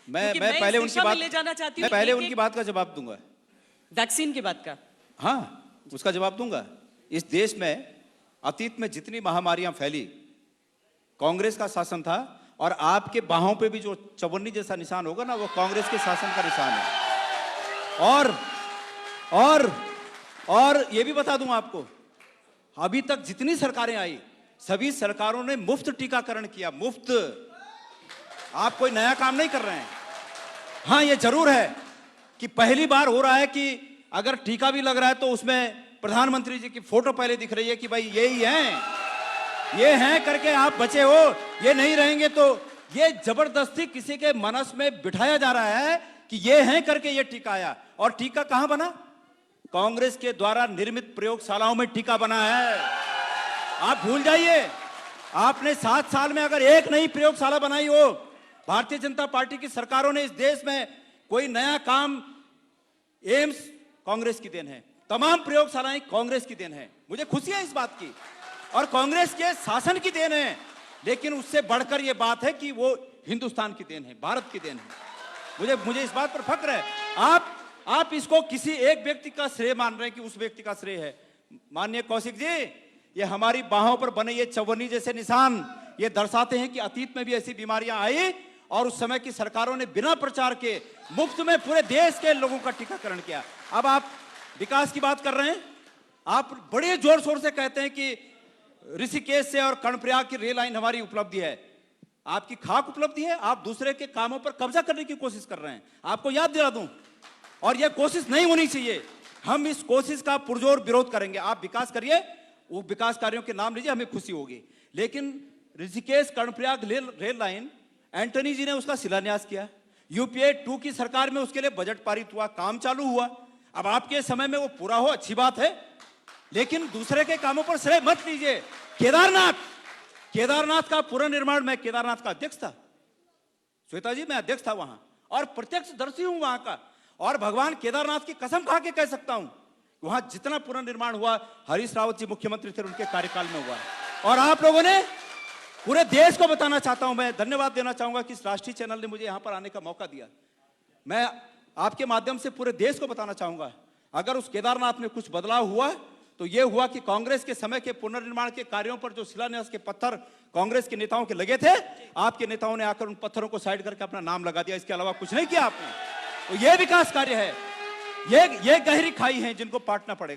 मैं पहले उनकी बात ले जाना चाहती मैं हूँ। पहले उनकी बात का जवाब दूंगा। वैक्सीन की बात का हाँ, उसका जवाब दूंगा। इस देश में अतीत में जितनी महामारियां फैली, कांग्रेस का शासन था, और आपके बाहों पे भी जो चवन्नी जैसा निशान होगा ना, वो कांग्रेस के शासन का निशान है। और ये भी बता दूं आपको, अभी तक जितनी सरकारें आई, सभी सरकारों ने मुफ्त टीकाकरण किया, मुफ्त। आप कोई नया काम नहीं कर रहे हैं। हाँ, ये जरूर है कि पहली बार हो रहा है कि अगर टीका भी लग रहा है तो उसमें प्रधानमंत्री जी की फोटो पहले दिख रही है कि भाई ये ही हैं, ये हैं करके आप बचे हो। ये नहीं रहेंगे तो ये जबरदस्ती किसी के मनस में बिठाया जा रहा है कि ये हैं करके ये टीका आया। और टीका कहां बना? कांग्रेस के द्वारा निर्मित प्रयोगशालाओं में टीका बना है। आप भूल जाइए, आपने 7 साल में अगर एक नई प्रयोगशाला बनाई हो, भारतीय जनता पार्टी की सरकारों ने इस देश में कोई नया काम, एम्स कांग्रेस की देन है, तमाम प्रयोगशालाएं कांग्रेस की देन है। मुझे खुशी है इस बात की, और कांग्रेस के शासन की देन है। लेकिन उससे बढ़कर यह बात है कि वो हिंदुस्तान की देन है, भारत की देन है। मुझे इस बात पर फक्र है। आप इसको किसी एक व्यक्ति का श्रेय मान रहे हैं कि उस व्यक्ति का श्रेय है। माननीय कौशिक जी, ये हमारी बाहों पर बने ये चवन्नी जैसे निशान ये दर्शाते हैं कि अतीत में भी ऐसी बीमारियां आई और उस समय की सरकारों ने बिना प्रचार के मुफ्त में पूरे देश के लोगों का टीकाकरण किया। अब आप विकास की बात कर रहे हैं, आप बड़े जोर शोर से कहते हैं कि ऋषिकेश से और कर्णप्रयाग की रेल लाइन हमारी उपलब्धि है। आपकी खाक उपलब्धि है, आप दूसरे के कामों पर कब्जा करने की कोशिश कर रहे हैं। आपको याद दिला दूं, और यह कोशिश नहीं होनी चाहिए। हम इस कोशिश का पुरजोर विरोध करेंगे। आप विकास करिए, वो विकास कार्यों के नाम लीजिए, हमें खुशी होगी। लेकिन ऋषिकेश कर्णप्रयाग रेल लाइन, एंटनी जी ने उसका शिलान्यास किया। यूपीए 2 की सरकार में उसके लिए बजट पारित हुआ, काम चालू हुआ। अब आपके समय में वो पूरा हो, अच्छी बात है, लेकिन दूसरे के कामों पर श्रेय मत लीजिए। केदारनाथ का पुनर्निर्माण, मैं केदारनाथ का अध्यक्ष था, श्वेता जी, मैं अध्यक्ष था वहां, और प्रत्यक्षदर्शी हूं वहां का। और भगवान केदारनाथ की कसम खा के कह सकता हूं, वहां जितना पुनर्निर्माण हुआ, हरीश रावत जी मुख्यमंत्री थे, उनके कार्यकाल में हुआ। और आप लोगों ने पूरे देश को बताना चाहता हूं, मैं धन्यवाद देना चाहूंगा कि इस राष्ट्रीय चैनल ने मुझे यहां पर आने का मौका दिया। मैं आपके माध्यम से पूरे देश को बताना चाहूंगा, अगर उस केदारनाथ में कुछ बदलाव हुआ तो यह हुआ कि कांग्रेस के समय के पुनर्निर्माण के कार्यों पर जो शिलान्यास के पत्थर कांग्रेस के नेताओं के लगे थे, आपके नेताओं ने आकर उन पत्थरों को साइड करके अपना नाम लगा दिया। इसके अलावा कुछ नहीं किया आपने। तो यह विकास कार्य है, ये गहरी खाई है जिनको पाटना पड़ेगा।